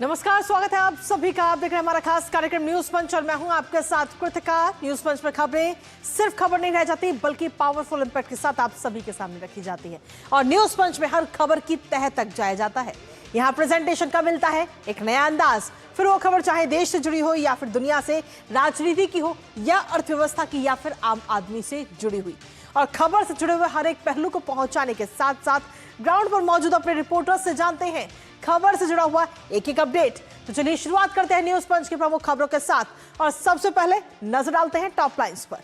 नमस्कार, स्वागत है आप सभी का। आप देख रहे हैं हमारा खास कार्यक्रम न्यूज पंच और मैं हूं आपके साथ कृतिका। न्यूज पंच पर खबरें सिर्फ खबर नहीं रह जाती बल्कि पावरफुल इंपैक्ट के साथ आप सभी के सामने रखी जाती है और न्यूज पंच में हर खबर की तह तक जाया जाता है। यहाँ प्रेजेंटेशन का मिलता है एक नया अंदाज, फिर वो खबर चाहे देश से जुड़ी हो या फिर दुनिया से, राजनीति की हो या अर्थव्यवस्था की या फिर आम आदमी से जुड़ी हुई, और खबर से जुड़े हुए हर एक पहलू को पहुंचाने के साथ साथ ग्राउंड पर मौजूद अपने रिपोर्टर्स से जानते हैं खबर से जुड़ा हुआ एक एक अपडेट। तो चलिए शुरुआत करते हैं न्यूज पंच की प्रमुख खबरों के साथ और सबसे पहले नजर डालते हैं टॉप लाइंस पर।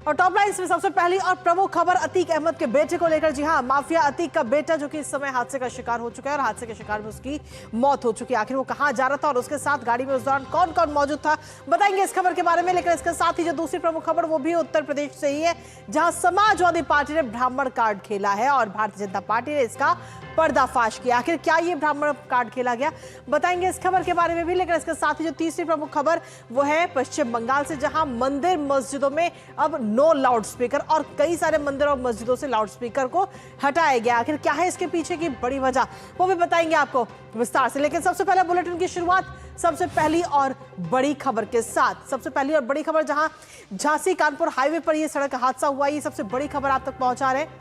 और टॉप लाइंस में सबसे पहली और प्रमुख खबर अतीक अहमद के बेटे को लेकर। जी हां, माफिया अतीक का बेटा जो कि इस समय हादसे का शिकार हो चुका है और हादसे के शिकार में उसकी मौत हो चुकी है। आखिर वो कहां जा रहा था और उसके साथ गाड़ी में उस दौरान कौन कौन मौजूद था, बताएंगे इस खबर के बारे में। लेकिन इसके साथ ही जो दूसरी प्रमुख खबर वो भी उत्तर प्रदेश से ही है, जहां समाजवादी पार्टी ने ब्राह्मण कार्ड खेला है और भारतीय जनता पार्टी ने इसका पर्दाफाश किया। आखिर क्या ये ब्राह्मण कार्ड खेला गया, बताएंगे इस खबर के बारे में भी। लेकिन इसके साथ ही जो तीसरी प्रमुख खबर वो है पश्चिम बंगाल से, जहां मंदिर मस्जिदों में अब नो लाउड स्पीकर और कई सारे मंदिर और मस्जिदों से लाउड स्पीकर को हटाया गया। आखिर क्या है इसके पीछे की बड़ी वजह, वो भी बताएंगे आपको विस्तार से। लेकिन सबसे पहले बुलेटिन की शुरुआत सबसे पहली और बड़ी खबर के साथ। सबसे पहली और बड़ी खबर, जहां झांसी कानपुर हाईवे पर यह सड़क हादसा हुआ, ये सबसे बड़ी खबर आप तक पहुंचा रहे हैं।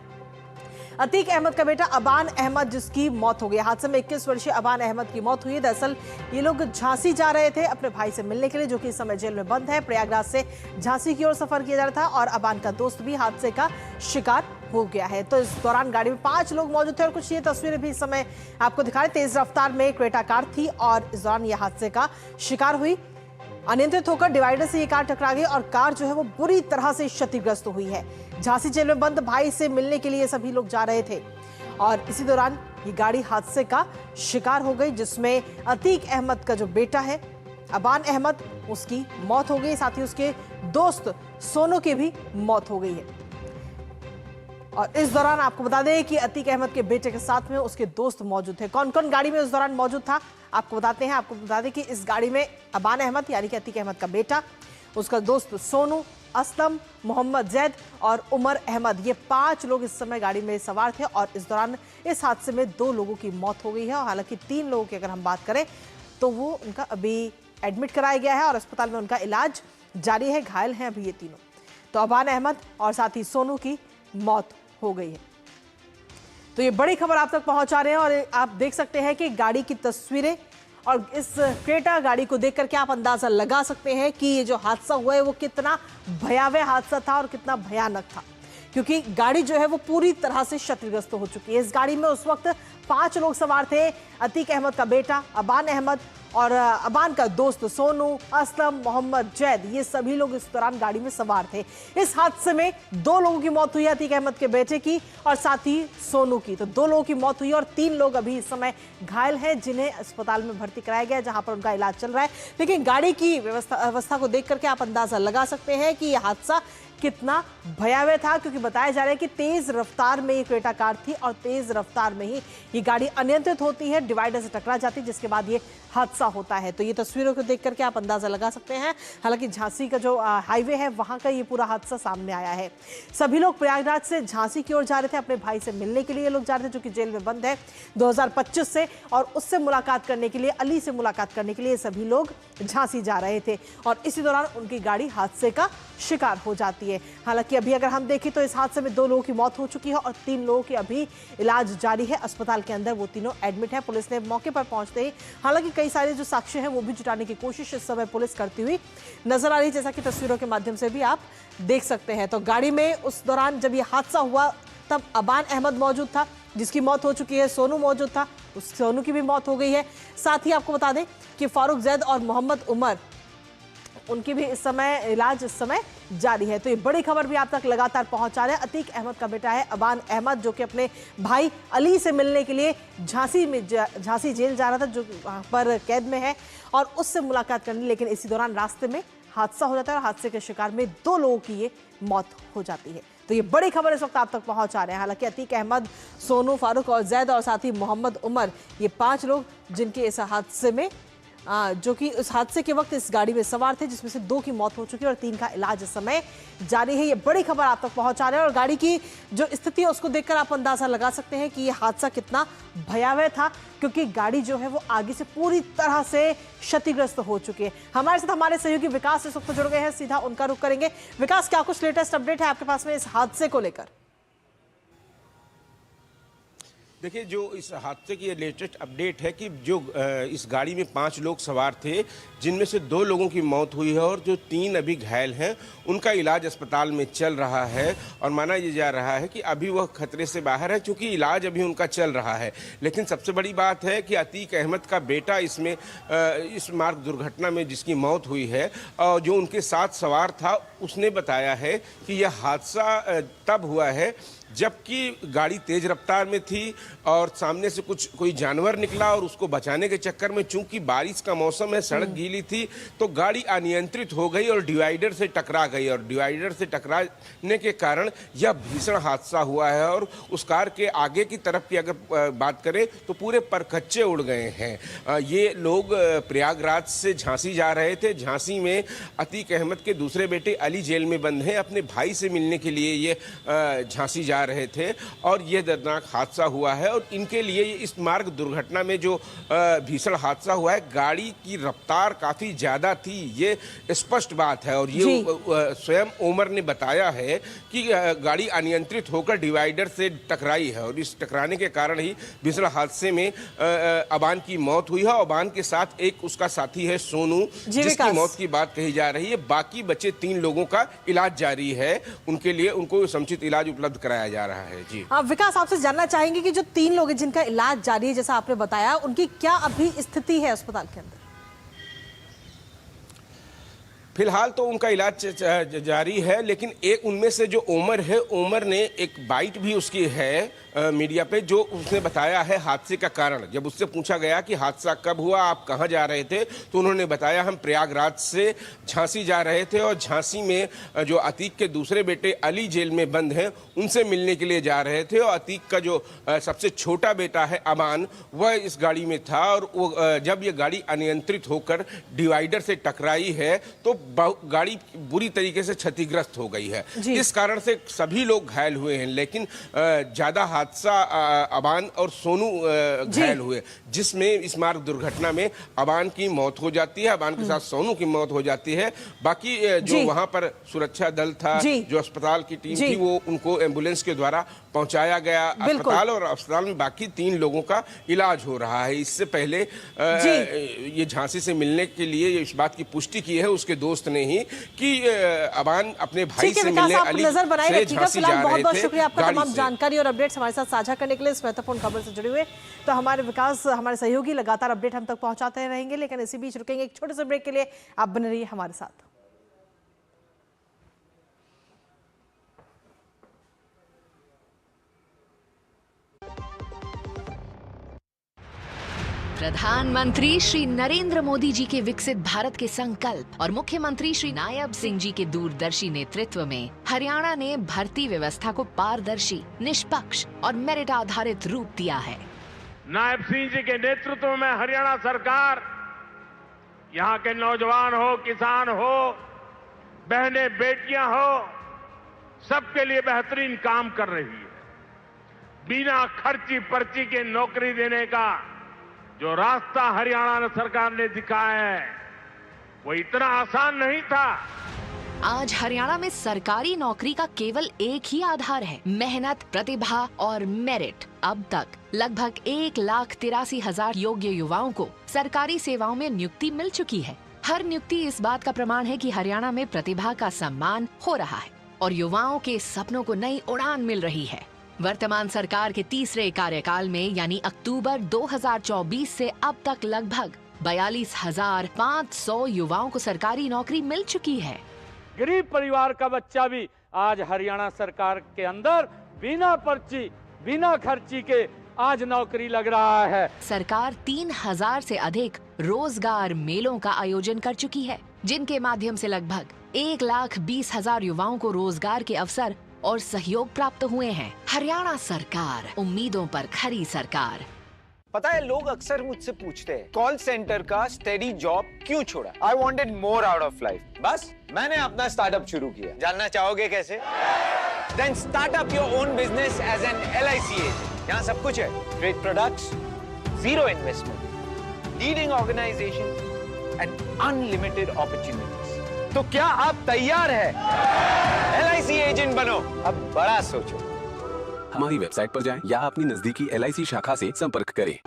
अतीक अहमद का बेटा अबान अहमद जिसकी मौत हो गई। हादसे में 21 वर्षीय अबान अहमद की मौत हुई। दरअसल ये लोग झांसी जा रहे थे अपने भाई से मिलने के लिए, जो कि इस समय जेल में बंद है। प्रयागराज से झांसी की ओर सफर किया जा रहा था और अबान का दोस्त भी हादसे का शिकार हो गया है। तो इस दौरान गाड़ी में 5 लोग मौजूद थे और कुछ ये तस्वीरें भी इस समय आपको दिखा रहे। तेज रफ्तार में क्रेटा कार थी और इस दौरान यह हादसे का शिकार हुई। अनियंत्रित होकर डिवाइडर से ये कार टकरा गई और कार जो है वो बुरी तरह से क्षतिग्रस्त हुई है। झांसी जेल में बंद भाई से मिलने के लिए सभी लोग जा रहे थे और इसी दौरान ये गाड़ी हादसे का शिकार हो गई, जिसमें अतीक अहमद का जो बेटा है अबान अहमद, उसकी मौत हो गई। साथ ही उसके दोस्त सोनू की भी मौत हो गई है। और इस दौरान आपको बता दें कि अतीक अहमद के बेटे के साथ में उसके दोस्त मौजूद थे। कौन कौन गाड़ी में उस दौरान मौजूद था आपको बताते हैं। आपको बता दें कि इस गाड़ी में अबान अहमद यानी कि अतीक अहमद का बेटा, उसका दोस्त सोनू, असलम, मोहम्मद जैद और उमर अहमद, ये 5 लोग इस समय गाड़ी में सवार थे। और इस दौरान इस हादसे में 2 लोगों की मौत हो गई है और हालांकि 3 लोगों की अगर हम बात करें तो वो उनका अभी एडमिट कराया गया है और अस्पताल में उनका इलाज जारी है। घायल हैं अभी ये तीनों। तो अबान अहमद और साथ ही सोनू की मौत हो गई है। तो ये बड़ी खबर आप तक पहुंचा रहे हैं और आप देख सकते हैं कि गाड़ी की तस्वीरें और इस क्रेटा गाड़ी को देख करके आप अंदाजा लगा सकते हैं कि ये जो हादसा हुआ है वो कितना भयावह हादसा था और कितना भयानक था, क्योंकि गाड़ी जो है वो पूरी तरह से क्षतिग्रस्त हो चुकी है। इस गाड़ी में उस वक्त 5 लोग सवार थे। अतीक अहमद का बेटा अबान अहमद और अबान का दोस्त सोनू, असलम, मोहम्मद जैद, ये सभी लोग इस दौरान गाड़ी में सवार थे। इस हादसे में 2 लोगों की मौत हुई, अतीक अहमद के बेटे की और साथ ही सोनू की। तो 2 लोगों की मौत हुई और 3 लोग अभी इस समय घायल हैं, जिन्हें अस्पताल में भर्ती कराया गया, जहां पर उनका इलाज चल रहा है। लेकिन गाड़ी की अवस्था को देख करके आप अंदाजा लगा सकते हैं कि यह हादसा कितना भयावह था, क्योंकि बताया जा रहा है कि तेज रफ्तार में ये क्रेटा कार थी और तेज रफ्तार में ही ये गाड़ी अनियंत्रित होती है, डिवाइडर से टकरा जाती है, जिसके बाद ये हादसा होता है। तो ये तस्वीरों को देख करके आप अंदाजा लगा सकते हैं। हालांकि झांसी का जो हाईवे है वहां का ये पूरा हादसा सामने आया है। सभी लोग प्रयागराज से झांसी की ओर जा रहे थे, अपने भाई से मिलने के लिए लोग जा रहे थे, जो कि जेल में बंद है 2025 से, और उससे मुलाकात करने के लिए, अली से मुलाकात करने के लिए सभी लोग झांसी जा रहे थे और इसी दौरान उनकी गाड़ी हादसे का शिकार हो जाती है। हालांकि अभी अगर हम देखें तो इस हादसे में 2 लोगों की मौत हो चुकी है और 3 लोगों की अभी इलाज जारी है अस्पताल के अंदर, वो तीनों एडमिट है। पुलिस ने मौके पर पहुंचते ही हालांकि कई सारे जो साक्ष्य हैं वो भी जुटाने की कोशिश इस समय पुलिस करती हुई नजर आ रही है, जैसा कि तस्वीरों के माध्यम से भी आप देख सकते हैं। तो गाड़ी में उस दौरान जब ये हादसा हुआ तब अबान अहमद मौजूद था जिसकी मौत हो चुकी है, सोनू मौजूद था, उस सोनू की भी मौत हो गई है। साथ ही आपको बता दें कि फारूक जैद और मोहम्मद उमर, उनकी भी इस समय इलाज इस समय जारी है। तो ये बड़ी खबर भी आप तक लगातार पहुंचा रहे हैं। अतीक अहमद का बेटा है अबान अहमद, जो कि अपने भाई अली से मिलने के लिए झांसी जेल जा रहा था, जो वहां पर कैद में है, और उससे मुलाकात करनी, लेकिन इसी दौरान रास्ते में हादसा हो जाता है और हादसे के शिकार में 2 लोगों की ये मौत हो जाती है। तो ये बड़ी खबर इस वक्त आप तक पहुंचा रहे हैं। हालांकि अतीक अहमद, सोनू, फारूक और जैद और साथ ही मोहम्मद उमर, ये 5 लोग जिनके इस हादसे में जो कि उस हादसे के वक्त इस गाड़ी में सवार थे, जिसमें से 2 की मौत हो चुकी है और 3 का इलाज इस समय जारी है। ये बड़ी खबर आप तक पहुंचा रहे हैं और गाड़ी की जो स्थिति है उसको देखकर आप अंदाजा लगा सकते हैं कि ये हादसा कितना भयावह था, क्योंकि गाड़ी जो है वो आगे से पूरी तरह से क्षतिग्रस्त हो चुकी है। हमारे साथ हमारे सहयोगी विकास इस वक्त जुड़ गए हैं, सीधा उनका रुख करेंगे। विकास, क्या कुछ लेटेस्ट अपडेट है आपके पास में इस हादसे को लेकर? देखिए, जो इस हादसे की लेटेस्ट अपडेट है कि जो इस गाड़ी में 5 लोग सवार थे, जिनमें से 2 लोगों की मौत हुई है और जो 3 अभी घायल हैं, उनका इलाज अस्पताल में चल रहा है। और माना ये जा रहा है कि अभी वह खतरे से बाहर है, क्योंकि इलाज अभी उनका चल रहा है। लेकिन सबसे बड़ी बात है कि अतीक अहमद का बेटा इसमें इस मार्ग दुर्घटना में जिसकी मौत हुई है, और जो उनके साथ सवार था, उसने बताया है कि यह हादसा तब हुआ है जबकि गाड़ी तेज रफ्तार में थी और सामने से कोई जानवर निकला और उसको बचाने के चक्कर में, चूंकि बारिश का मौसम है, सड़क गीली थी, तो गाड़ी अनियंत्रित हो गई और डिवाइडर से टकरा गई। और डिवाइडर से टकराने के कारण यह भीषण हादसा हुआ है। और उस कार के आगे की तरफ की अगर बात करें तो पूरे परखच्चे उड़ गए हैं। ये लोग प्रयागराज से झांसी जा रहे थे। झांसी में अतीक अहमद के दूसरे बेटे अली जेल में बंद हैं। अपने भाई से मिलने के लिए ये झांसी जा रहे थे और ये दर्दनाक हादसा हुआ है। और इनके लिए इस मार्ग दुर्घटना में जो भीषण हादसा हुआ है, गाड़ी की रफ्तार काफी ज्यादा थी, ये स्पष्ट बात है। और ये स्वयं उमर ने बताया है कि गाड़ी अनियंत्रित होकर डिवाइडर से टकराई है और इस टकराने के कारण ही भीषण हादसे में अबान की मौत हुई है। अबान के साथ एक उसका साथी है सोनू, जिसकी मौत की बात कही जा रही है। बाकी बचे 3 लोगों का इलाज जारी है, उनके लिए उनको समुचित इलाज उपलब्ध कराया जा रहा है। जी विकास, आपसे जानना चाहेंगे कि जो 3 लोग हैं जिनका इलाज जारी है, जैसा आपने बताया, उनकी क्या अभी स्थिति है अस्पताल के अंदर? फिलहाल तो उनका इलाज जारी है, लेकिन एक उनमें से जो उमर है, उमर ने एक बाइट भी उसकी है मीडिया पे, जो उसने बताया है हादसे का कारण। जब उससे पूछा गया कि हादसा कब हुआ, आप कहां जा रहे थे, तो उन्होंने बताया हम प्रयागराज से झांसी जा रहे थे और झांसी में जो अतीक के दूसरे बेटे अली जेल में बंद हैं, उनसे मिलने के लिए जा रहे थे। और अतीक का जो सबसे छोटा बेटा है अमान, वह इस गाड़ी में था। और वो जब ये गाड़ी अनियंत्रित होकर डिवाइडर से टकराई है तो गाड़ी बुरी तरीके से क्षतिग्रस्त हो गई है। इस कारण से सभी लोग घायल हुए हैं, लेकिन ज्यादा हादसा अबान और सोनू घायल हुए, जिसमें इस मार्ग दुर्घटना में अबान की मौत हो जाती है, अबान के साथ सोनू की मौत हो जाती है। बाकी जो वहां पर सुरक्षा दल था, जो अस्पताल की टीम थी, वो उनको एम्बुलेंस के द्वारा पहुंचाया गया अस्पताल, और अस्पताल में बाकी 3 लोगों का इलाज हो रहा है। इससे पहले ये झांसी से मिलने के लिए इस बात की पुष्टि की है उसके दोस्त ने ही कि अबान अपने भाई से मिलने अली से झांसी जा रहे थे। बहुत बहुत शुक्रिया आपका तमाम जानकारी और अपडेट्स हमारे साथ साझा करने के लिए, इस महत्वपूर्ण खबर से जुड़े हुए। तो हमारे विकास, हमारे सहयोगी लगातार अपडेट हम तक पहुंचाते रहेंगे, लेकिन इसी बीच रुकेंगे एक छोटे से ब्रेक के लिए। आप बने रहिए हमारे साथ। प्रधानमंत्री श्री नरेंद्र मोदी जी के विकसित भारत के संकल्प और मुख्यमंत्री श्री नायब सिंह जी के दूरदर्शी नेतृत्व में हरियाणा ने भर्ती व्यवस्था को पारदर्शी, निष्पक्ष और मेरिट आधारित रूप दिया है। नायब सिंह जी के नेतृत्व में हरियाणा सरकार यहाँ के नौजवान हो, किसान हो, बहनें बेटियां हो, सबके लिए बेहतरीन काम कर रही है। बिना खर्ची पर्ची के नौकरी देने का जो रास्ता हरियाणा सरकार ने दिखाया है, वो इतना आसान नहीं था। आज हरियाणा में सरकारी नौकरी का केवल एक ही आधार है, मेहनत, प्रतिभा और मेरिट। अब तक लगभग 1,83,000 योग्य युवाओं को सरकारी सेवाओं में नियुक्ति मिल चुकी है। हर नियुक्ति इस बात का प्रमाण है कि हरियाणा में प्रतिभा का सम्मान हो रहा है और युवाओं के सपनों को नई उड़ान मिल रही है। वर्तमान सरकार के तीसरे कार्यकाल में यानी अक्टूबर 2024 से अब तक लगभग 42,500 युवाओं को सरकारी नौकरी मिल चुकी है। गरीब परिवार का बच्चा भी आज हरियाणा सरकार के अंदर बिना पर्ची, बिना खर्ची के आज नौकरी लग रहा है। सरकार 3,000 से अधिक रोजगार मेलों का आयोजन कर चुकी है, जिनके माध्यम से लगभग 1,20,000 युवाओं को रोजगार के अवसर और सहयोग प्राप्त हुए हैं। हरियाणा सरकार, उम्मीदों पर खरी सरकार। पता है लोग अक्सर मुझसे पूछते हैं कॉल सेंटर का स्टेडी जॉब क्यों छोड़ा? I wanted more out of life. बस मैंने अपना स्टार्टअप शुरू किया। जानना चाहोगे कैसे? Then start up your own business as an LIC agent. यहाँ सब कुछ है, great products, zero investment, leading organisation and unlimited opportunities. तो क्या आप तैयार है? LIC एजेंट बनो, अब बड़ा सोचो। हमारी वेबसाइट पर जाएं या अपनी नजदीकी LIC शाखा से संपर्क करें।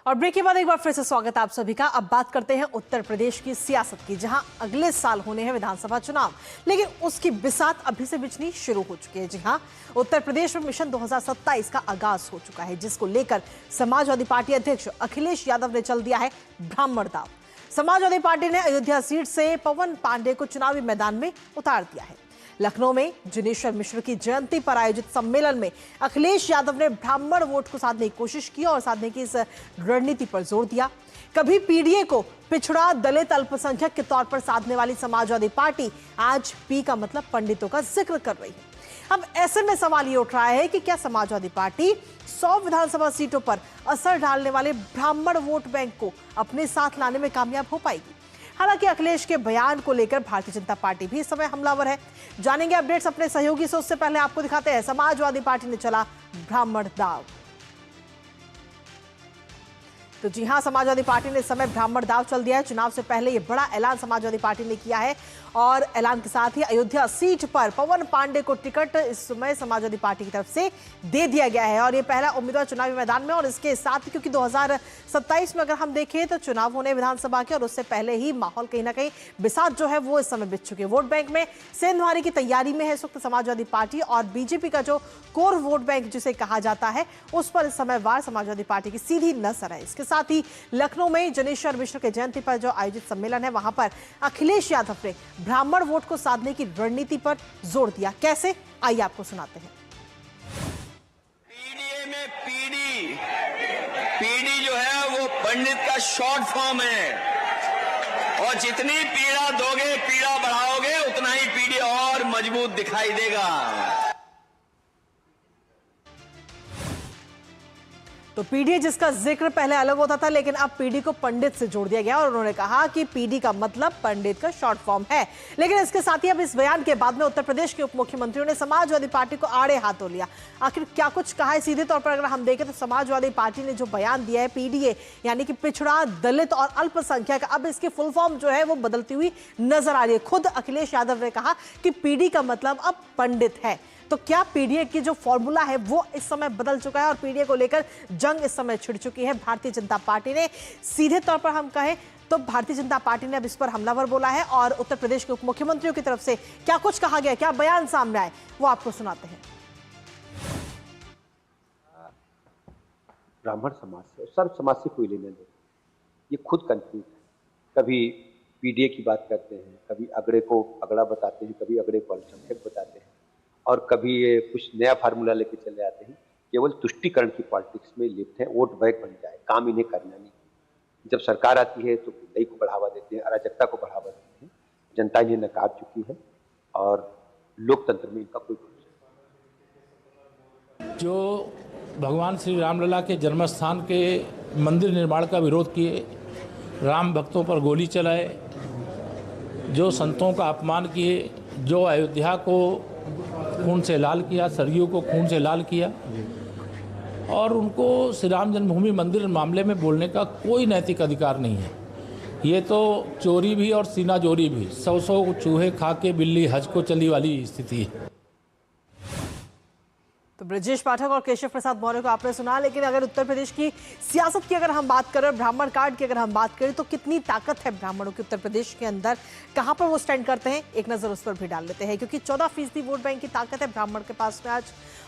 और ब्रेक के बाद एक बार फिर से स्वागत आप सभी का। अब बात करते हैं उत्तर प्रदेश की सियासत की, जहां अगले साल होने हैं विधानसभा चुनाव, लेकिन उसकी बिसात अभी से बिछनी शुरू हो चुकी है। जी हां, उत्तर प्रदेश में मिशन 2027 का आगाज हो चुका है, जिसको लेकर समाजवादी पार्टी अध्यक्ष अखिलेश यादव ने चल दिया है ब्राह्मण दांव। समाजवादी पार्टी ने अयोध्या सीट से पवन पांडे को चुनावी मैदान में उतार दिया है। लखनऊ में जिनेश्वर मिश्र की जयंती पर आयोजित सम्मेलन में अखिलेश यादव ने ब्राह्मण वोट को साधने की कोशिश की और साधने की इस रणनीति पर जोर दिया। कभी पीडीए को पिछड़ा दलित अल्पसंख्यक के तौर पर साधने वाली समाजवादी पार्टी आज पी का मतलब पंडितों का जिक्र कर रही है। अब ऐसे में सवाल ये उठ रहा है कि क्या समाजवादी पार्टी 100 विधानसभा सीटों पर असर डालने वाले ब्राह्मण वोट बैंक को अपने साथ लाने में कामयाब हो पाएगी? हालांकि अखिलेश के बयान को लेकर भारतीय जनता पार्टी भी इस समय हमलावर है। जानेंगे अपडेट्स अपने सहयोगी से, उससे पहले आपको दिखाते हैं समाजवादी पार्टी ने चला ब्राह्मण दांव। तो जी हां, समाजवादी पार्टी ने इस समय ब्राह्मण दांव चल दिया है। चुनाव से पहले ये बड़ा ऐलान समाजवादी पार्टी ने किया है और ऐलान के साथ ही अयोध्या सीट पर पवन पांडे को टिकट इस समय समाजवादी पार्टी की तरफ से दे दिया गया है और ये पहला उम्मीदवार चुनावी मैदान में। और इसके साथ ही क्योंकि 2027 में अगर हम देखें तो चुनाव होने विधानसभा के, और उससे पहले ही माहौल कहीं ना कहीं बिसात जो है वो इस समय बिछ चुके हैं। वोट बैंक में सेंधमारी की तैयारी में है इस वक्त समाजवादी पार्टी, और बीजेपी का जो कोर वोट बैंक जिसे कहा जाता है उस पर इस समय वार समाजवादी पार्टी की सीधी नजर है। इसके साथ ही लखनऊ में जिनेश्वर मिश्र के जयंती पर जो आयोजित सम्मेलन है वहां पर अखिलेश यादव ने ब्राह्मण वोट को साधने की रणनीति पर जोर दिया। कैसे, आइए आपको सुनाते हैं। पीडीए में पीडी जो है वो पंडित का शॉर्ट फॉर्म है, और जितनी पीड़ा दोगे, पीड़ा बढ़ाओगे, उतना ही पीडी और मजबूत दिखाई देगा। तो पीडी जिसका जिक्र पहले अलग होता था, लेकिन अब पीडी को पंडित से जोड़ दिया गया और उन्होंने कहा कि पीडी का मतलब पंडित का शॉर्ट फॉर्म है। लेकिन इसके साथ ही अब इस बयान के बाद में उत्तर प्रदेश के उप मुख्यमंत्रियों ने समाजवादी पार्टी को आड़े हाथों लिया। आखिर क्या कुछ कहा है? सीधे तौर पर अगर हम देखें तो समाजवादी पार्टी ने जो बयान दिया है, पीडीए यानी कि पिछड़ा दलित और अल्पसंख्यक, अब इसकी फुल फॉर्म जो है वो बदलती हुई नजर आ रही है। खुद अखिलेश यादव ने कहा कि पीडी का मतलब अब पंडित है। तो क्या पीडीए की जो फॉर्मूला है वो इस समय बदल चुका है और पीडीए को लेकर जंग इस समय छिड़ चुकी है भारतीय जनता पार्टी ने? सीधे तौर पर हम कहें तो भारतीय जनता पार्टी ने अब इस पर हमलावर बोला है और उत्तर प्रदेश के उप मुख्यमंत्रियों की तरफ से क्या कुछ कहा गया, क्या बयान सामने आए, वो आपको सुनाते हैं। ब्राह्मण समाज से, सर्व समाज से कोई लेना देना, ये खुद कंफ्यूज है। कभी पीडीए की बात करते हैं, कभी अगड़े को अगड़ा बताते हैं, कभी अगड़े को अल्पसंख्यक बताते हैं, और कभी ये कुछ नया फार्मूला लेके चले आते हैं। केवल तुष्टीकरण की पॉलिटिक्स में लिप्त है, वोट बैंक बन जाए, काम इन्हें करना नहीं। जब सरकार आती है तो गुंडाई को बढ़ावा देते हैं, अराजकता को बढ़ावा देते हैं। जनता इन्हें नकार चुकी है और लोकतंत्र में इनका कोई भरोसा नहीं। जो भगवान श्री रामलला के जन्मस्थान के मंदिर निर्माण का विरोध किए, राम भक्तों पर गोली चलाए, जो संतों का अपमान किए, जो अयोध्या को खून से लाल किया, सरयू को खून से लाल किया, और उनको श्री राम जन्मभूमि मंदिर मामले में बोलने का कोई नैतिक अधिकार नहीं है। ये तो चोरी भी और सीना जोरी भी, 100 चूहे खा के बिल्ली हज को चली वाली स्थिति है। तो ब्रजेश पाठक और केशव प्रसाद मौर्य को आपने सुना, लेकिन अगर उत्तर प्रदेश की सियासत की अगर हम बात करें, ब्राह्मण कार्ड की अगर हम बात करें, तो कितनी ताकत है ब्राह्मणों की उत्तर प्रदेश के अंदर, कहां पर वो स्टैंड करते हैं, एक नजर उस पर भी डाल लेते हैं। क्योंकि 14% वोट बैंक की ताकत है ब्राह्मण के पास में आज,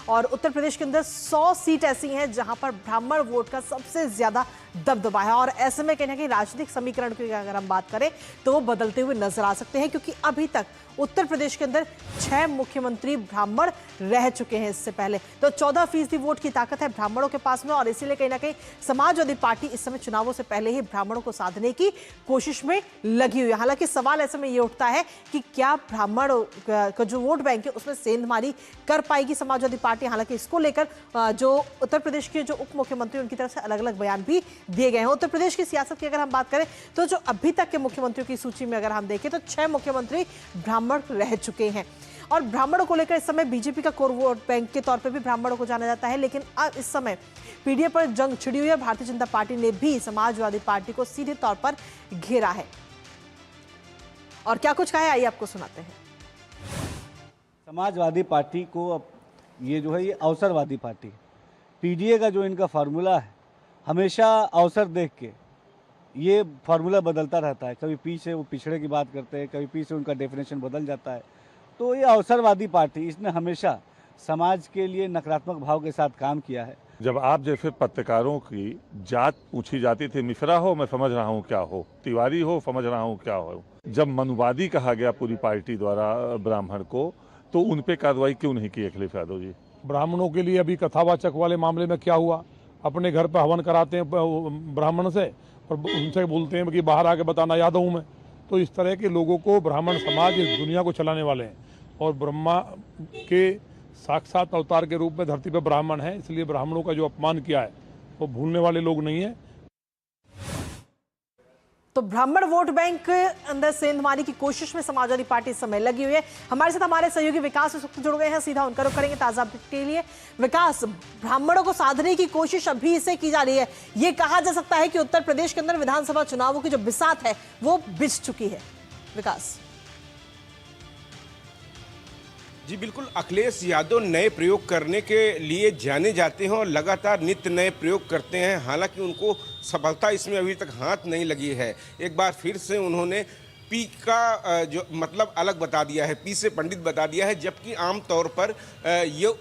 और उत्तर प्रदेश के अंदर 100 सीट ऐसी हैं जहां पर ब्राह्मण वोट का सबसे ज्यादा दबदबा है। और ऐसे में कहीं ना कहीं राजनीतिक समीकरण की अगर हम बात करें तो वो बदलते हुए नजर आ सकते हैं, क्योंकि अभी तक उत्तर प्रदेश के अंदर 6 मुख्यमंत्री ब्राह्मण रह चुके हैं। इससे पहले तो 14% वोट की ताकत है ब्राह्मणों के पास में, और इसीलिए कहीं ना कहीं समाजवादी पार्टी इस समय चुनावों से पहले ही ब्राह्मणों को साधने की कोशिश में लगी हुई है। हालांकि सवाल ऐसे में ये उठता है कि क्या ब्राह्मण का जो वोट बैंक है उसमें सेंधमारी कर पाएगी समाजवादी पार्टी। हालांकि इसको लेकर जो उत्तर प्रदेश के जो उप मुख्यमंत्री उनकी तरफ से अलग अलग बयान भी दिए गए हैं। उत्तर प्रदेश की सियासत की अगर हम बात करें तो जो अभी तक के मुख्यमंत्रियों की सूची में अगर हम देखें तो 6 मुख्यमंत्री ब्राह्मण रह चुके हैं। और ब्राह्मणों को लेकर इस समय बीजेपी का कोर वोट बैंक के तौर पे भी ब्राह्मणों को जाना जाता है, लेकिन अब इस समय पीडीए पर जंग छिड़ी हुई है। भारतीय जनता पार्टी ने भी समाजवादी पार्टी को सीधे तौर पर घेरा है, और क्या कुछ कहा है आइए आपको सुनाते हैं। समाजवादी पार्टी को अब ये जो है ये अवसरवादी पार्टी, पीडीए का जो इनका फार्मूला है हमेशा अवसर देख के ये फार्मूला बदलता रहता है। कभी पी से वो पिछड़े की बात करते हैं, कभी पी से उनका डेफिनेशन बदल जाता है। तो ये अवसरवादी पार्टी, इसने हमेशा समाज के लिए नकारात्मक भाव के साथ काम किया है। जब आप जैसे पत्रकारों की जात पूछी जाती थी, मिश्रा हो मैं समझ रहा हूँ क्या हो, तिवारी हो समझ रहा हूँ क्या हो, जब मनुवादी कहा गया पूरी पार्टी द्वारा ब्राह्मण को, तो उन पे कार्रवाई क्यों नहीं की अखिलेश यादव जी? ब्राह्मणों के लिए अभी कथावाचक वाले मामले में क्या हुआ, अपने घर पर हवन कराते हैं ब्राह्मण से और उनसे बोलते हैं कि बाहर आके बताना यादव हूँ मैं। तो इस तरह के लोगों को ब्राह्मण समाज इस दुनिया को चलाने वाले हैं, और ब्रह्मा के साक्षात अवतार के रूप में धरती पर ब्राह्मण है, इसलिए ब्राह्मणों का जो अपमान किया है वो भूलने वाले लोग नहीं है। तो ब्राह्मण वोट बैंक के अंदर सेंधमारी की कोशिश में समाजवादी पार्टी इस समय लगी हुई है। हमारे साथ हमारे सहयोगी विकास इस वक्त जुड़ गए हैं, सीधा उनका रुख करेंगे ताजा अपडेट के लिए। विकास, ब्राह्मणों को साधने की कोशिश अभी इसे की जा रही है, ये कहा जा सकता है कि उत्तर प्रदेश के अंदर विधानसभा चुनावों की जो बिसात है वो बिछ चुकी है। विकास जी बिल्कुल, अखिलेश यादव नए प्रयोग करने के लिए जाने जाते हैं और लगातार नित्य नए प्रयोग करते हैं। हालांकि उनको सफलता इसमें अभी तक हाथ नहीं लगी है। एक बार फिर से उन्होंने पी का जो मतलब अलग बता दिया है, पी से पंडित बता दिया है, जबकि आमतौर पर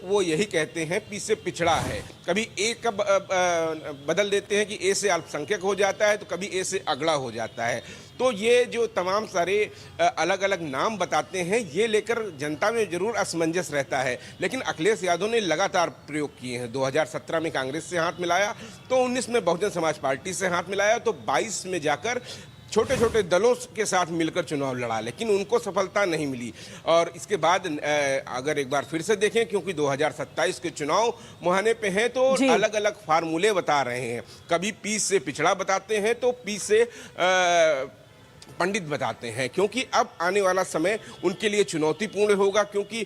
वो यही कहते हैं पी से पिछड़ा है। कभी ए का बदल देते हैं कि ए से अल्पसंख्यक हो जाता है, तो कभी ए से अगड़ा हो जाता है। तो ये जो तमाम सारे अलग अलग नाम बताते हैं, ये लेकर जनता में जरूर असमंजस रहता है। लेकिन अखिलेश यादव ने लगातार प्रयोग किए हैं। 2017 में कांग्रेस से हाथ मिलाया, तो 19 में बहुजन समाज पार्टी से हाथ मिलाया, तो 22 में जाकर छोटे छोटे दलों के साथ मिलकर चुनाव लड़ा, लेकिन उनको सफलता नहीं मिली। और इसके बाद अगर एक बार फिर से देखें, क्योंकि 2027 के चुनाव मुहाने पे हैं, तो अलग अलग फार्मूले बता रहे हैं। कभी पी से पिछड़ा बताते हैं, तो पी से पंडित बताते हैं, क्योंकि अब आने वाला समय उनके लिए चुनौतीपूर्ण होगा, क्योंकि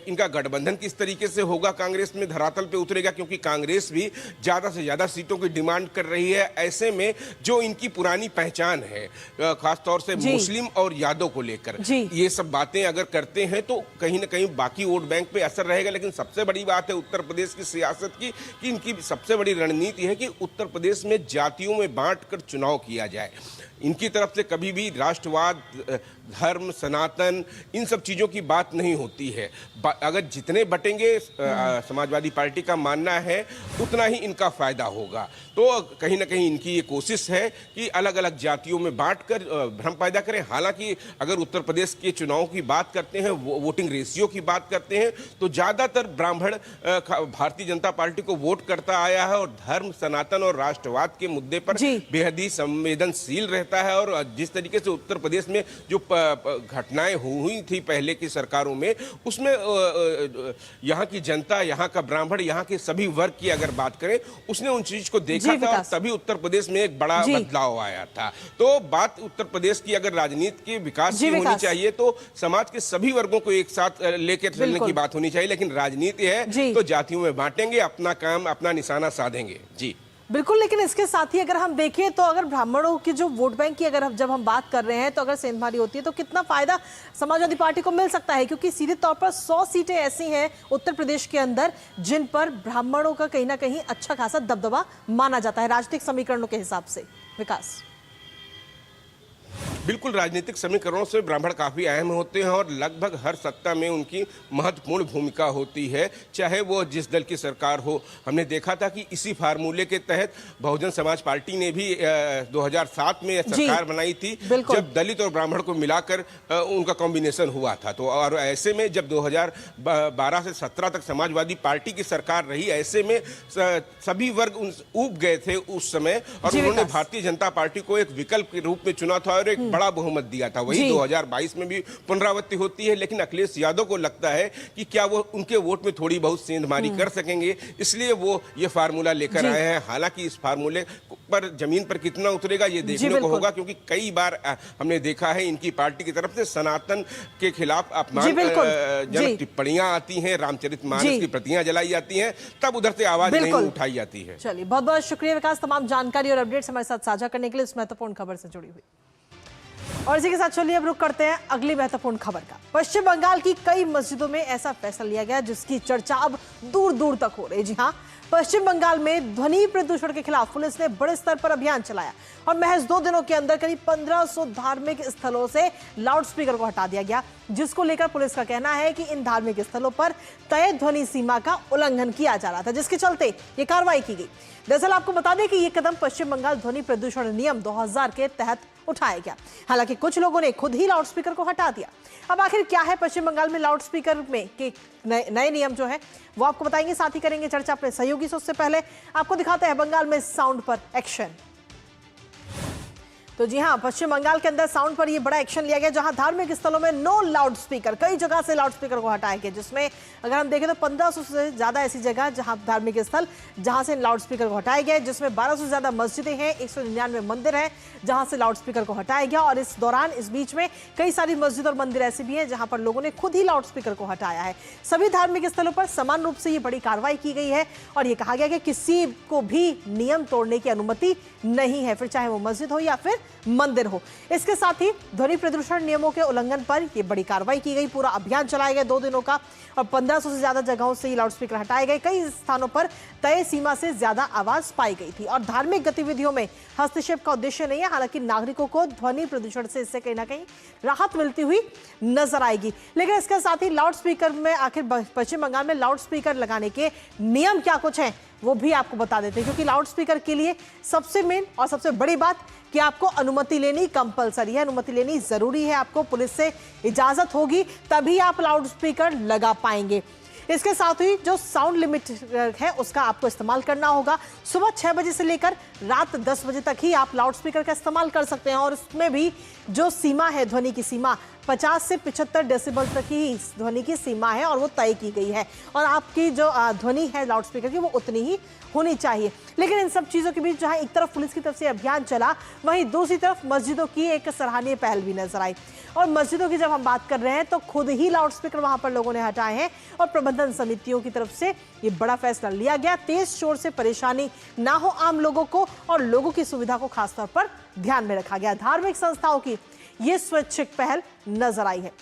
इनका गठबंधन किस तरीके से होगा, कांग्रेस में धरातल पे उतरेगा, क्योंकि कांग्रेस भी ज़्यादा से ज़्यादा सीटों की डिमांड कर रही है। ऐसे में जो इनकी पुरानी पहचान है, खासतौर से मुस्लिम और यादव को लेकर, ये सब बातें अगर करते हैं तो कहीं ना कहीं बाकी वोट बैंक पे असर रहेगा। लेकिन सबसे बड़ी बात है उत्तर प्रदेश की सियासत की, कि इनकी सबसे बड़ी रणनीति है कि उत्तर प्रदेश में जातियों में बांट कर चुनाव किया जाए। इनकी तरफ से कभी भी राष्ट्रवाद, धर्म, सनातन, इन सब चीज़ों की बात नहीं होती है। अगर जितने बटेंगे, समाजवादी पार्टी का मानना है, उतना ही इनका फायदा होगा। तो कहीं ना कहीं इनकी ये कोशिश है कि अलग अलग जातियों में बांटकर भ्रम पैदा करें। हालांकि अगर उत्तर प्रदेश के चुनाव की बात करते हैं, वोटिंग रेशियो की बात करते हैं, तो ज़्यादातर ब्राह्मण भारतीय जनता पार्टी को वोट करता आया है, और धर्म, सनातन और राष्ट्रवाद के मुद्दे पर बेहद ही संवेदनशील रहता है। और जिस तरीके से उत्तर प्रदेश में जो घटनाएं हुई थी पहले की सरकारों में, उसमें यहाँ की जनता, यहाँ का ब्राह्मण, यहाँ के सभी वर्ग की अगर बात करें, उसने उन चीज को देखा था, और तभी उत्तर प्रदेश में एक बड़ा बदलाव आया था। तो बात उत्तर प्रदेश की अगर राजनीति के विकास की होनी चाहिए, तो समाज के सभी वर्गों को एक साथ लेकर चलने की बात होनी चाहिए। लेकिन राजनीति है तो जातियों में बांटेंगे, अपना काम, अपना निशाना साधेंगे। जी बिल्कुल, लेकिन इसके साथ ही अगर हम देखें तो अगर ब्राह्मणों की जो वोट बैंक की अगर जब हम बात कर रहे हैं, तो अगर सेंधमारी होती है तो कितना फायदा समाजवादी पार्टी को मिल सकता है, क्योंकि सीधे तौर पर 100 सीटें ऐसी हैं उत्तर प्रदेश के अंदर जिन पर ब्राह्मणों का कहीं ना कहीं अच्छा खासा दबदबा माना जाता है राजनीतिक समीकरणों के हिसाब से। विकास बिल्कुल, राजनीतिक समीकरणों से ब्राह्मण काफ़ी अहम होते हैं और लगभग हर सत्ता में उनकी महत्वपूर्ण भूमिका होती है, चाहे वो जिस दल की सरकार हो। हमने देखा था कि इसी फार्मूले के तहत बहुजन समाज पार्टी ने भी 2007 में सरकार बनाई थी, जब दलित और ब्राह्मण को मिलाकर उनका कॉम्बिनेशन हुआ था। तो और ऐसे में जब 2012 से 17 तक समाजवादी पार्टी की सरकार रही, ऐसे में सभी वर्ग ऊब गए थे उस समय और उन्होंने भारतीय जनता पार्टी को एक विकल्प के रूप में चुना था और एक बड़ा बहुमत दिया था। वही 2022 में भी पुनरावृत्ति होती है, लेकिन अखिलेश यादव को लगता है कि क्या वो उनके वोट में थोड़ी बहुत सेंधमारी कर सकेंगे, इसलिए वो ये फार्मूला लेकर आए हैं। हालांकि इस फार्मूले पर जमीन पर कितना उतरेगा ये देखने को होगा, क्योंकि कई बार हमने देखा है इनकी पार्टी की तरफ से सनातन के खिलाफ अपमानजनक टिप्पणियां आती हैं, रामचरितमानस की प्रतियां जलाई जाती हैं, तब उधर से आवाज नहीं उठाई जाती है। चलिए, बहुत बहुत शुक्रिया विकास, तमाम जानकारी और अपडेट्स हमारे साथ साझा करने के लिए, इस महत्वपूर्ण खबर से जुड़ी हुई। और इसी के साथ चलिए अब रुक करते हैं अगली महत्वपूर्ण खबर का। पश्चिम बंगाल की कई मस्जिदों में ऐसा फैसला लिया गया जिसकी चर्चा अब दूर दूर तक हो रही है। जी हाँ, पश्चिम बंगाल में ध्वनि प्रदूषण के खिलाफ पुलिस ने बड़े स्तर पर अभियान चलाया और महज 2 दिनों के अंदर करीब 1500 धार्मिक स्थलों से लाउडस्पीकर को हटा दिया गया, जिसको लेकर पुलिस का कहना है कि इन धार्मिक स्थलों पर तय ध्वनि सीमा का उल्लंघन किया जा रहा था, जिसके चलते ये कार्रवाई की गई। दरअसल आपको बता दें कि ये कदम पश्चिम बंगाल ध्वनि प्रदूषण नियम 2000 के तहत उठाया गया। हालांकि कुछ लोगों ने खुद ही लाउडस्पीकर को हटा दिया। अब आखिर क्या है पश्चिम बंगाल में लाउडस्पीकर में के नए नियम जो है वो आपको बताएंगे, साथ ही करेंगे चर्चा अपने सहयोगी से। उससे पहले आपको दिखाते हैं बंगाल में साउंड पर एक्शन। तो जी हां, पश्चिम बंगाल के अंदर साउंड पर ये बड़ा एक्शन लिया गया, जहां धार्मिक स्थलों में नो लाउडस्पीकर, कई जगह से लाउडस्पीकर को हटाया गया, जिसमें अगर हम देखें तो 1500 से ज्यादा ऐसी जगह जहां धार्मिक स्थल जहां से लाउडस्पीकर को हटाए गए, जिसमें 1200 से ज्यादा मस्जिदें हैं, 199 मंदिर हैं जहां से लाउडस्पीकर को हटाया गया। और इस दौरान इस बीच में कई सारी मस्जिद और मंदिर ऐसे भी हैं जहां पर लोगों ने खुद ही लाउडस्पीकर को हटाया है। सभी धार्मिक स्थलों पर समान रूप से ये बड़ी कार्रवाई की गई है और ये कहा गया कि किसी को भी नियम तोड़ने की अनुमति नहीं है, फिर चाहे वो मस्जिद हो या फिर मंदिर हो। इसके साथ ही ध्वनि प्रदूषण नियमों के उल्लंघन पर यह बड़ी कार्रवाई की गई। पूरा अभियान चलाया गया 2 दिनों का और 1500 से ज्यादा जगहों से ये लाउडस्पीकर हटाए गए। कई स्थानों पर तय सीमा से ज्यादा आवाज पाई गई थी और धार्मिक गतिविधियों में हस्तक्षेप का उद्देश्य नहीं है। हालांकि नागरिकों को ध्वनि प्रदूषण से इससे कहीं ना कहीं राहत मिलती हुई नजर आएगी। लेकिन इसके साथ ही लाउडस्पीकर में आखिर पश्चिम बंगाल में लाउडस्पीकर लगाने के नियम क्या कुछ हैं वो भी आपको बता देते हैं, क्योंकि लाउडस्पीकर के लिए सबसे मेन और सबसे बड़ी बात कि आपको अनुमति लेनी कंपलसरी है, अनुमति लेनी जरूरी है। आपको पुलिस से इजाजत होगी तभी आप लाउडस्पीकर लगा पाएंगे। इसके साथ ही जो साउंड लिमिट है उसका आपको इस्तेमाल करना होगा। सुबह 6 बजे से लेकर रात 10 बजे तक ही आप लाउडस्पीकर का इस्तेमाल कर सकते हैं और उसमें भी जो सीमा है, ध्वनि की सीमा 50 से 75 डेसिबल तक ही ध्वनि की सीमा है और वो तय की गई है और आपकी जो ध्वनि है लाउडस्पीकर की वो उतनी ही होनी चाहिए। लेकिन इन सब चीजों के बीच जहां एक तरफ पुलिस की तरफ से अभियान चला, वहीं दूसरी तरफ मस्जिदों की एक सराहनीय पहल भी नजर आई। और मस्जिदों की जब हम बात कर रहे हैं तो खुद ही लाउडस्पीकर वहां पर लोगों ने हटाए हैं और प्रबंधन समितियों की तरफ से ये बड़ा फैसला लिया गया। तेज शोर से परेशानी ना हो आम लोगों को और लोगों की सुविधा को खासतौर पर ध्यान में रखा गया। धार्मिक संस्थाओं की ये स्वैच्छिक पहल नजर आई है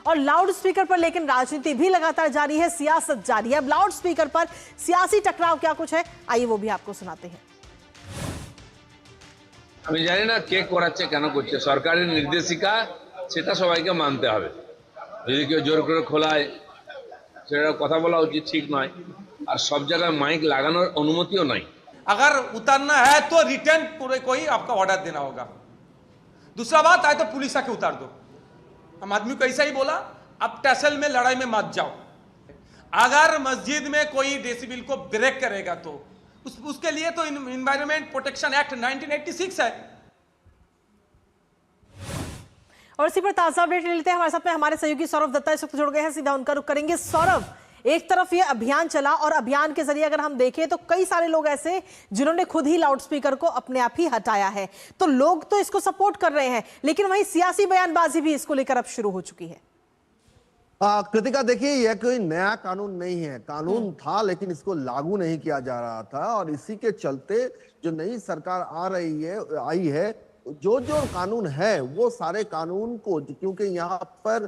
और लाउडस्पीकर पर लेकिन राजनीति भी लगातार जारी है, सियासत जारी है। अब लाउडस्पीकर पर सियासी टकराव क्या कुछ है, आइए वो भी आपको सुनाते हैं। আমি জানি না কে করাচ্ছে কেন করছে, সরকারের নির্দেশিকা সেটা সবাইকে মানতে হবে। যদি কেউ জোর করে খোলায় সেটা কথা বলা উচিত ঠিক নয়, আর সব জায়গায় মাইক লাগানোর অনুমতিও নাই। अगर उतारना है तो रिटर्न पूरे कोई आपका ऑर्डर देना होगा। दूसरा बात आए तो पुलिस आके उतार दो। हम आदमी को ऐसा ही बोला, अब टैसल में लड़ाई में मत जाओ। अगर मस्जिद में कोई डेसिबल को ब्रेक करेगा तो उसके लिए तो एनवायरनमेंट प्रोटेक्शन एक्ट 1986 है। और इसी पर ताजा अपडेट ले लेते हैं। हमारे साथ में हमारे सहयोगी सौरभ दत्ता इस वक्त जुड़ गए हैं, सीधा उनका रुख करेंगे। सौरभ, एक तरफ ये अभियान चला और अभियान के जरिए अगर हम देखें तो कई सारे लोग ऐसे जिन्होंने खुद ही लाउडस्पीकर को अपने आप ही हटाया है, तो लोग तो इसको सपोर्ट कर रहे हैं, लेकिन वहीं सियासी बयानबाजी भी इसको लेकर अब शुरू हो चुकी है। कृतिका, देखिए यह कोई नया कानून नहीं है, कानून था लेकिन इसको लागू नहीं किया जा रहा था और इसी के चलते जो नई सरकार आई है जो कानून है वो सारे कानून को, क्योंकि यहाँ पर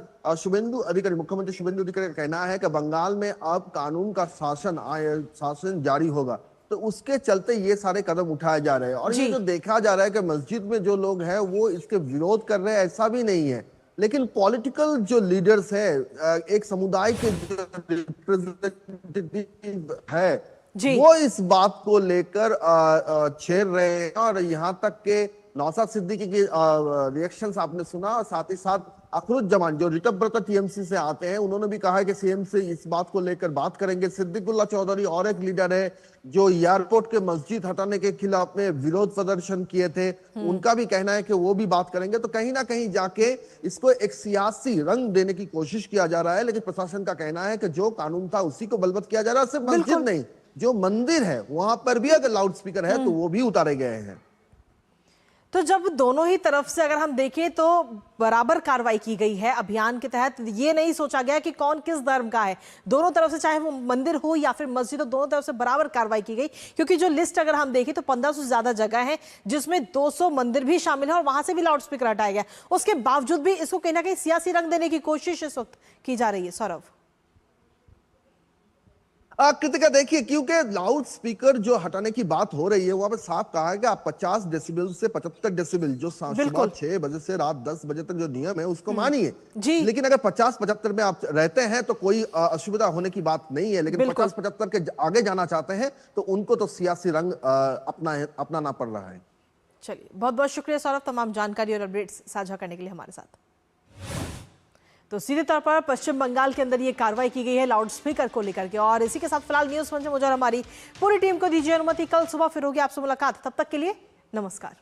मुख्यमंत्री शुभेंदु अधिकारी का कहना है कि बंगाल में अब कानून का शासन जारी होगा। तो उसके चलते ये सारे कदम उठाए जा रहे हैं। और ये जो देखा जा रहा है कि मस्जिद में जो लोग हैं वो इसके विरोध कर रहे हैं, ऐसा भी नहीं है, लेकिन पॉलिटिकल जो लीडर्स है, एक समुदाय के जो रिप्रेजेंटेटिव है, वो इस बात को लेकर छेड़ रहे हैं। और यहाँ तक के नौशाद सिद्दीकी के रिएक्शंस आपने सुना, और साथ ही साथ अखरुज्जमान जो ऋतव्रत टीएमसी से आते हैं, उन्होंने भी कहा है कि सीएम से इस बात को लेकर बात करेंगे। सिद्दीकुल्लाह चौधरी और एक लीडर है जो एयरपोर्ट के मस्जिद हटाने के खिलाफ में विरोध प्रदर्शन किए थे, उनका भी कहना है कि वो भी बात करेंगे। तो कहीं ना कहीं जाके इसको एक सियासी रंग देने की कोशिश किया जा रहा है, लेकिन प्रशासन का कहना है कि जो कानून था उसी को बलवत किया जा रहा है। सिर्फ मस्जिद नहीं, जो मंदिर है वहां पर भी अगर लाउड स्पीकर है तो वो भी उतारे गए हैं। तो जब दोनों ही तरफ से अगर हम देखें तो बराबर कार्रवाई की गई है अभियान के तहत, ये नहीं सोचा गया कि कौन किस धर्म का है। दोनों तरफ से, चाहे वो मंदिर हो या फिर मस्जिद हो, दोनों तरफ से बराबर कार्रवाई की गई। क्योंकि जो लिस्ट अगर हम देखें तो 1500 से ज्यादा जगह है जिसमें 200 मंदिर भी शामिल है और वहां से भी लाउड स्पीकर हटाया गया। उसके बावजूद भी इसको कहीं ना कहीं सियासी रंग देने की कोशिश इस वक्त की जा रही है। सौरभ, कृतिका देखिए, क्योंकि लाउड स्पीकर जो हटाने की बात हो रही है वहां पे साफ कहा है कि आप 50 डेसिबल से 75 डेसिबल जो सुबह 6 बजे से रात 10 बजे तक जो नियम है उसको मानिए। लेकिन अगर 50-75 में आप रहते हैं तो कोई असुविधा होने की बात नहीं है, लेकिन 50-75 के आगे जाना चाहते हैं तो उनको तो सियासी रंग अपनाना पड़ रहा है। चलिए, बहुत बहुत शुक्रिया सौरभ, तमाम जानकारी और अपडेट्स साझा करने के लिए हमारे साथ। तो सीधे तौर पर पश्चिम बंगाल के अंदर ये कार्रवाई की गई है लाउड स्पीकर को लेकर के। और इसी के साथ फिलहाल न्यूज़ मंच में मुझे और हमारी पूरी टीम को दीजिए अनुमति। कल सुबह फिर होगी आपसे मुलाकात, तब तक के लिए नमस्कार।